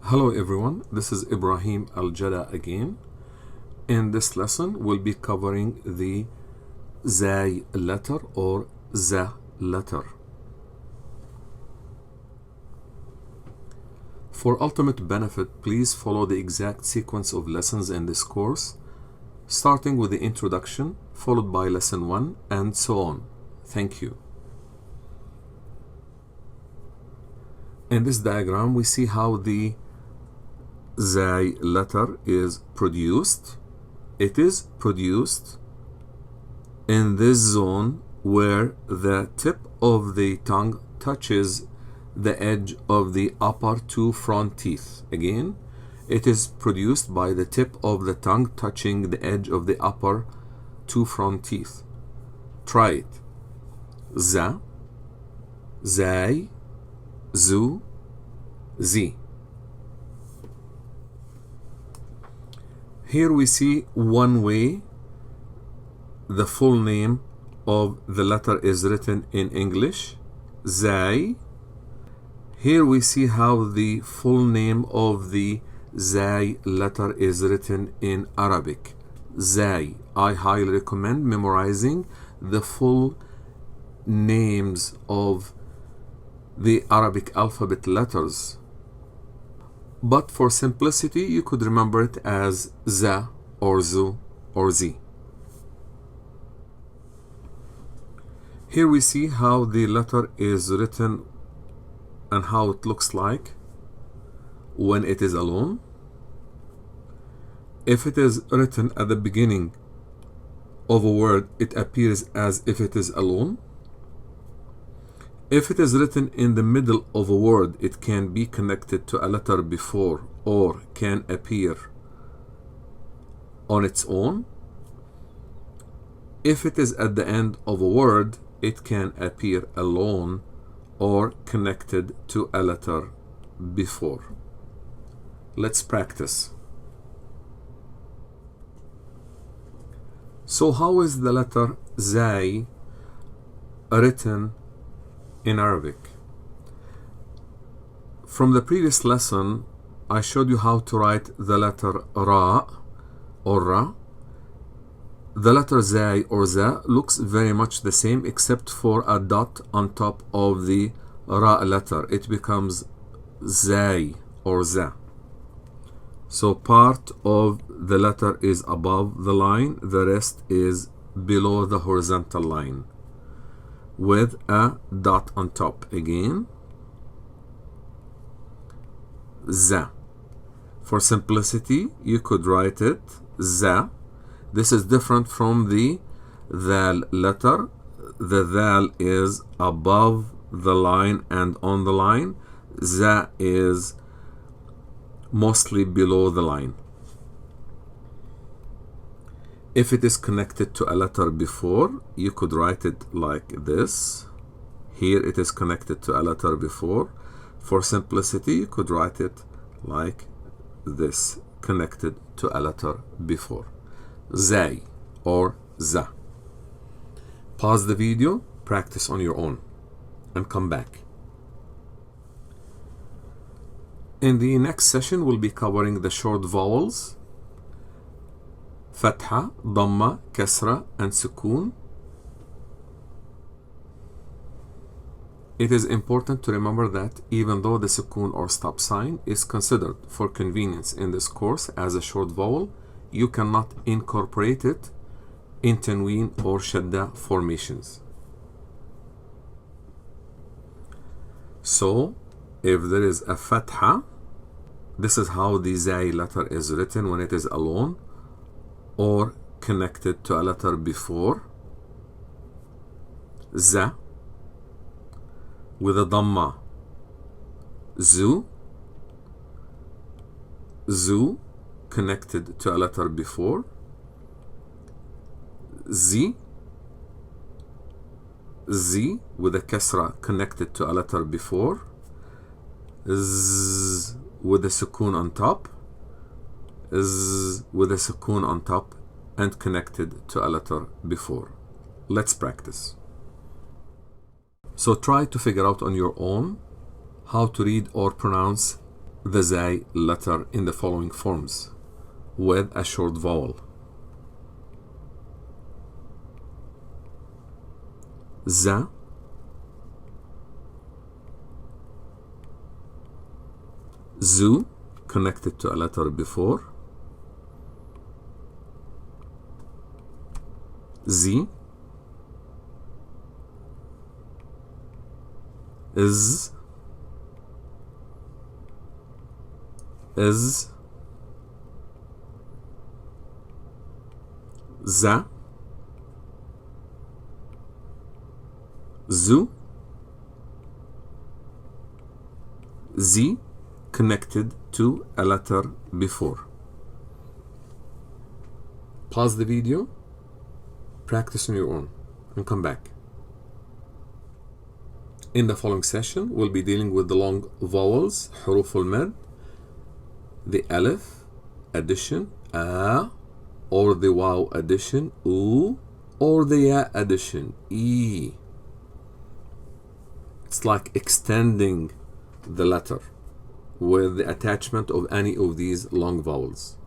Hello everyone, this is Ibrahim Aljada again. In this lesson, we'll be covering the Zay letter or Z letter. For ultimate benefit, please follow the exact sequence of lessons in this course, starting with the introduction, followed by lesson 1, and so on. Thank you. In this diagram, we see how the Zay letter is produced. It is produced in this zone where the tip of the tongue touches the edge of the upper two front teeth. Again, it is produced by the tip of the tongue touching the edge of the upper two front teeth. Try it. Za, Zay, Zu, Z. Here we see one way the full name of the letter is written in English, Zay. Here we see how the full name of the Zay letter is written in Arabic, Zay. I highly recommend memorizing the full names of the Arabic alphabet letters. But for simplicity, you could remember it as Za or Zu or Z. Here we see how the letter is written and how it looks like when it is alone. If it is written at the beginning of a word, it appears as if it is alone. If it is written in the middle of a word, it can be connected to a letter before or can appear on its own. If it is at the end of a word, it can appear alone or connected to a letter before. Let's practice. So how is the letter Zay written in Arabic? From the previous lesson, I showed you how to write the letter Ra or Ra. The letter Zay or Za looks very much the same except for a dot on top of the Ra letter. It becomes Zay or Za. So part of the letter is above the line, the rest is below the horizontal line, with a dot on top. Again, Za. For simplicity, you could write it Za. This is different from the Dal letter. The Dal is above the line and on the line. Za is mostly below the line. If it is connected to a letter before, you could write it like this. Here it is connected to a letter before. For simplicity, you could write it like this, connected to a letter before. Zay or Za. Pause the video, practice on your own, and come back. In the next session, we'll be covering the short vowels, Fatha, Dhamma, Kasra, and Sukoon. It is important to remember that even though the Sukoon or stop sign is considered for convenience in this course as a short vowel, you cannot incorporate it in Tanween or Shadda formations. So, if there is a Fatha, this is how the Zay letter is written when it is alone or connected to a letter before. Za. With a Dhamma, Zu. Zu, connected to a letter before. Z. Z, with a Kasra, connected to a letter before. Z, with a Sukoon on top. Z, with a Sukoon on top and connected to a letter before. Let's practice. So try to figure out on your own how to read or pronounce the zai letter in the following forms with a short vowel. Za, zu, connected to a letter before, zi, is, za, zu, zi, connected to a letter before. Pause the video, practice on your own, and come back. In the following session, we'll be dealing with the long vowels, حروف المد, the alif addition, a, or the waw addition, u, or the ya addition, e. It's like extending the letter with the attachment of any of these long vowels.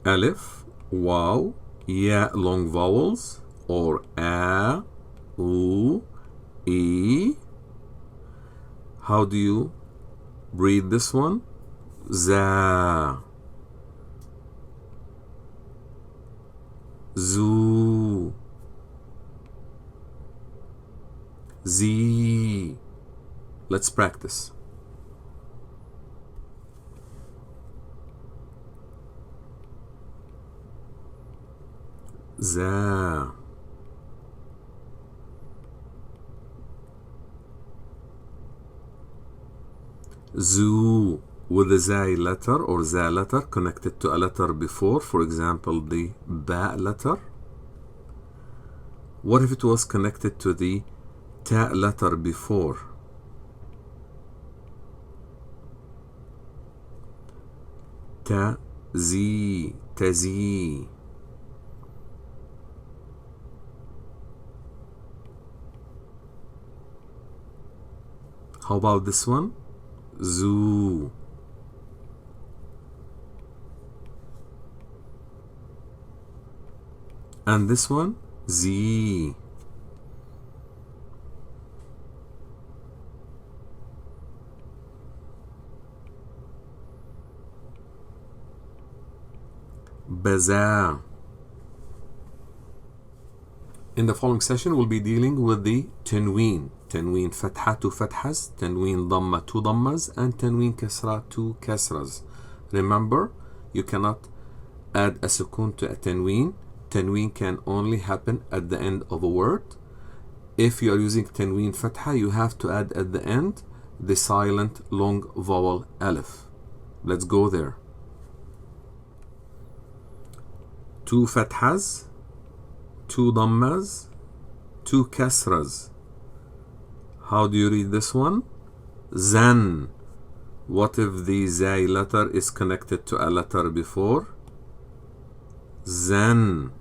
Alif, waw, ya long vowels, or a, u, e. How do you read this one? Za, zu, zi. Let's practice. Za, zu, with the zai letter or za letter connected to a letter before, for example the ba letter. What if it was connected to the ta letter before? Ta, zi, tazi. How about this one? Zu. And this one? Zi. Baza. In the following session, we'll be dealing with the tanween. Tanween fatha to fathas, tanween dhamma to dhammas, and tanween kasra to kasras. Remember, you cannot add a sukun to a tanween. Tanween can only happen at the end of a word. If you are using tanween fatha, you have to add at the end the silent long vowel alif. Let's go there. Two fathas, two dhammas, two kasras. How do you read this one? Zan. What if the zai letter is connected to a letter before? Zan.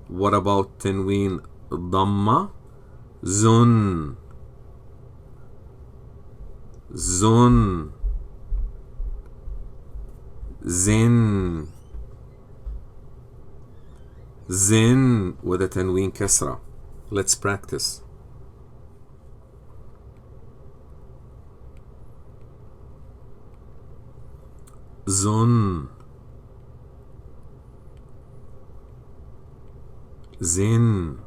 What about tanween dhamma? Zun. Zun. Zin. Zin with a tanween kasra. Let's practice. Zun, zin,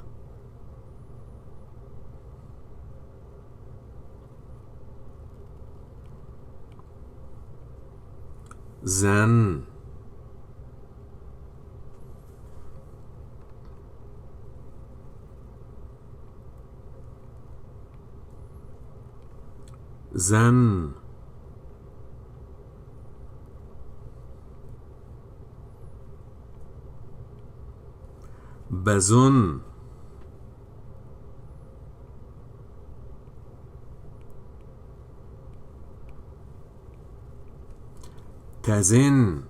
zan, zan, bazun, tazin.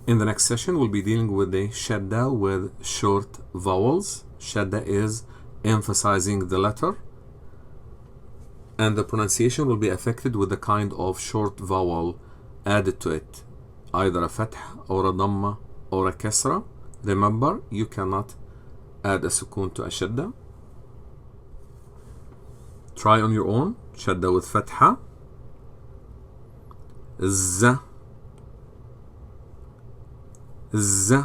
In the next session, we'll be dealing with the shadda with short vowels. Shadda is emphasizing the letter. and the pronunciation will be affected with the kind of short vowel added to it, either a fath or a dhamma or a kasra. Remember, you cannot add a sukun to a shadda. Try on your own. Shadda with fatha. Z. Z.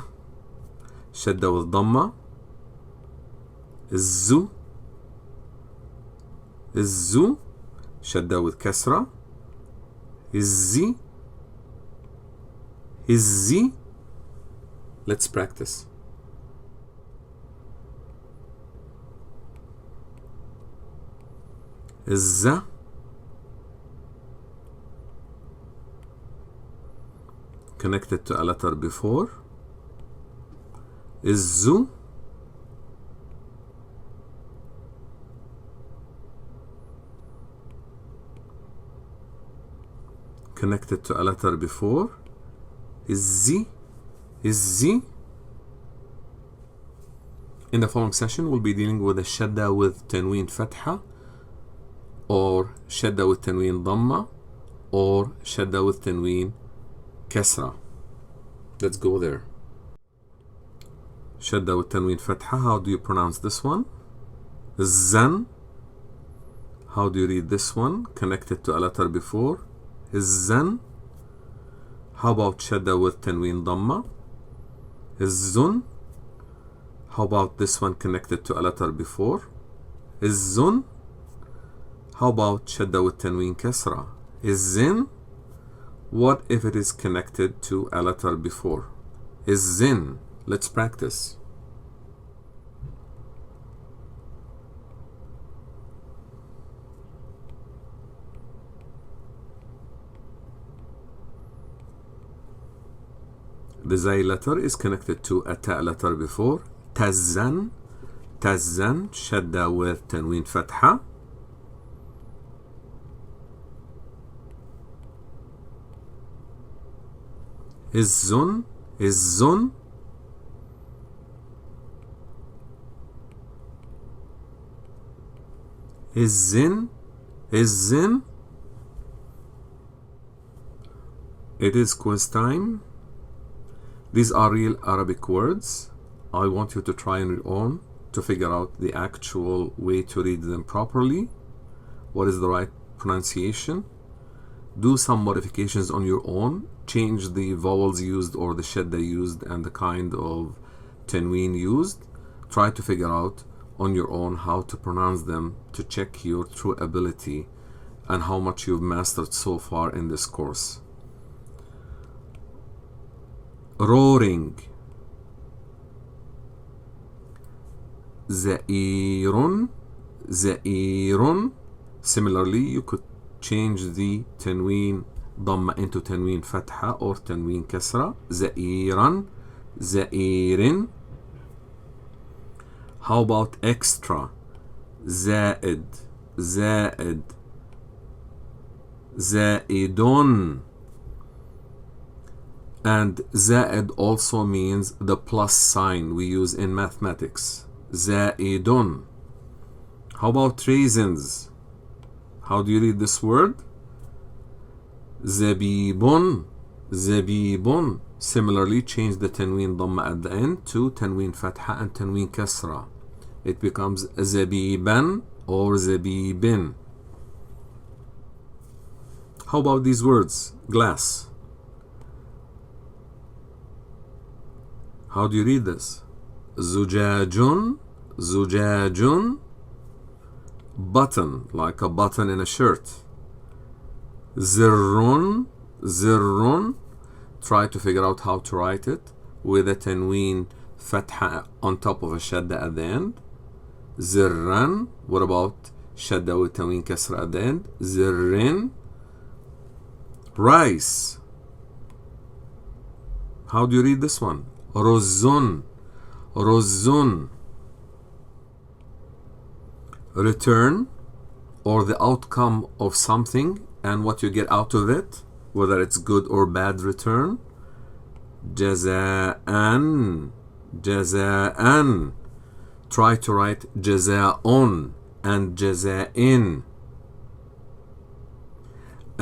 Shadda with dhamma. Zu. Zu. Shadda with kasra. Izzi. Izzi. Let's practice. Izza. Connected to a letter before. Izzu. Connected to a letter before. Izzi. Izzi. In the following session, we'll be dealing with a shadda with tanween fatha, or shadda with tanween dhamma, or shadda with tanween kasra. Let's go there. Shadda with tanween fatha, how do you pronounce this one? Zan. How do you read this one? Connected to a letter before. Zan. How about shadda with tanween dhamma? Zun. How about this one connected to a letter before? Zun. How about shadda with tanween kasra? Zin. What if it is connected to a letter before? Zin. Let's practice. The zay letter is connected to a ta letter before. Tazzan. Tazzan. Shadda with tanween fatha. Izzun. Izzun. Izzin. Izzin. It is quiz time. These are real Arabic words. I want you to try on your own to figure out the actual way to read them properly. What is the right pronunciation? Do some modifications on your own. Change the vowels used or the shadda used and the kind of tanween used. Try to figure out on your own how to pronounce them to check your true ability and how much you've mastered so far in this course. Roaring. Za'irun. Za'irun. Similarly, you could change the tanween dhamma into tanween fatha or tanween kasra. Za'iran. Za'irin. How about extra? Za'id. Za'id. Za'idun. And za'id also means the plus sign we use in mathematics. Za'idun. How about raisins? How do you read this word? Zabibun. Zabibun. Similarly, change the tanween dhamma at the end to tanween fatha and tanween kasra. It becomes zabiban or zabibin. How about these words? Glass. How do you read this? Zujajun. Zujajun. Button, like a button in a shirt. Zirrun. Zirrun. Try to figure out how to write it with a tanween fatha on top of a shadda at the end. Zirran. What about shadda with tanween kasra at the end? Zirrin. Rice. How do you read this one? Rozun. Rozun. Return, or the outcome of something and what you get out of it, whether it's good or bad return. Jaza'an.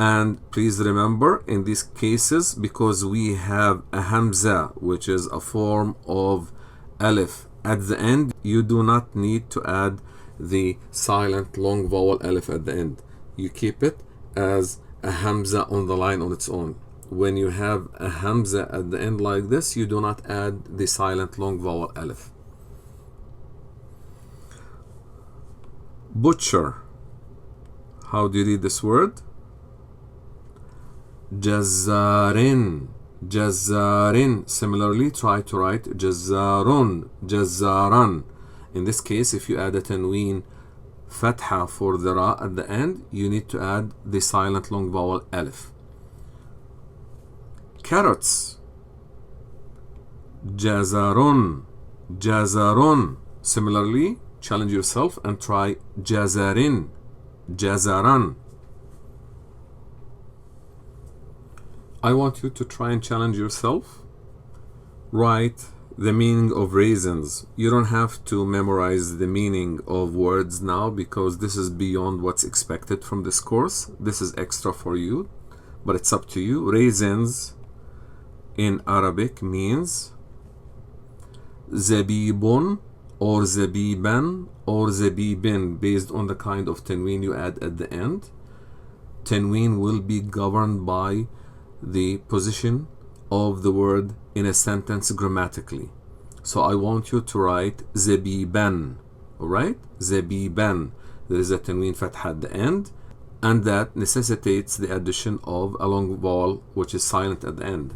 And please remember, in these cases, because we have a hamza, which is a form of alif at the end, you do not need to add the silent long vowel alif at the end. You keep it as a hamza on the line on its own. When you have a hamza at the end like this, you do not add the silent long vowel alif. Butcher. How do you read this word? Jazzarin. Jazzarin. Similarly, try to write Jazzarun. Jazzaran. In this case, if you add a tanween fatha for the ra at the end, you need to add the silent long vowel alif. Carrots. Jazarun. Jazarun. Similarly, challenge yourself and try Jazarin. Jazaran. I want you to try and challenge yourself. Write the meaning of raisins. You don't have to memorize the meaning of words now because this is beyond what's expected from this course. This is extra for you, but it's up to you. Raisins in Arabic means zabibun or zabiban or zabibin, based on the kind of tanween you add at the end. Tanween will be governed by the position of the word in a sentence grammatically. So I want you to write zabiban. Alright? Zabiban. There is a tanween fatha at the end, and that necessitates the addition of a long vowel which is silent at the end.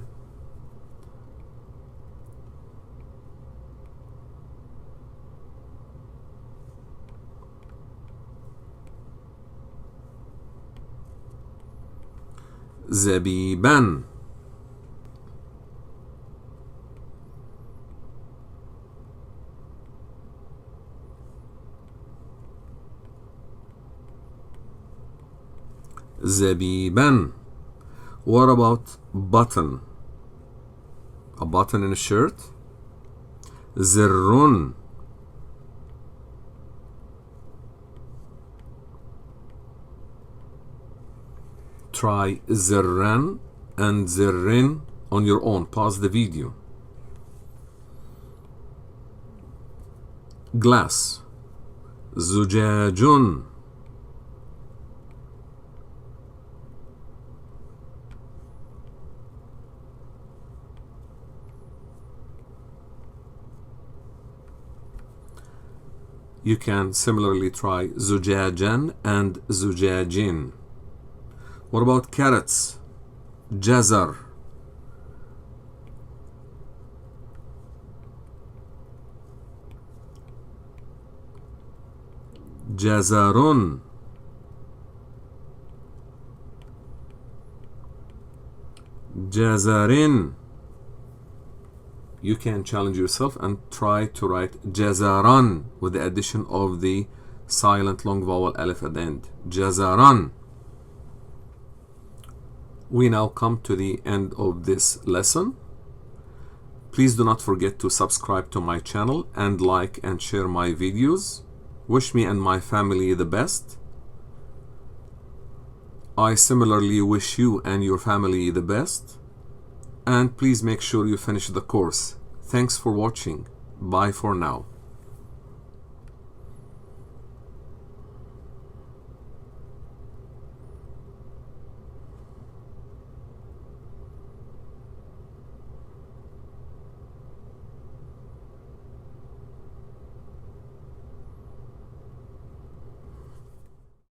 Zabiban. Zabiban. What about button? A button in a shirt? Zirrun. Try zirran and zirrin on your own. Pause the video. Glass. Zujajun. You can similarly try zujajan and zujajin. What about carrots? Jazar. Jazarun. Jazarin. You can challenge yourself and try to write Jazaran with the addition of the silent long vowel alif at the end. Jazaran. We now come to the end of this lesson. Please do not forget to subscribe to my channel and like and share my videos. Wish me and my family the best. I similarly wish you and your family the best. And please make sure you finish the course. Thanks for watching. Bye for now.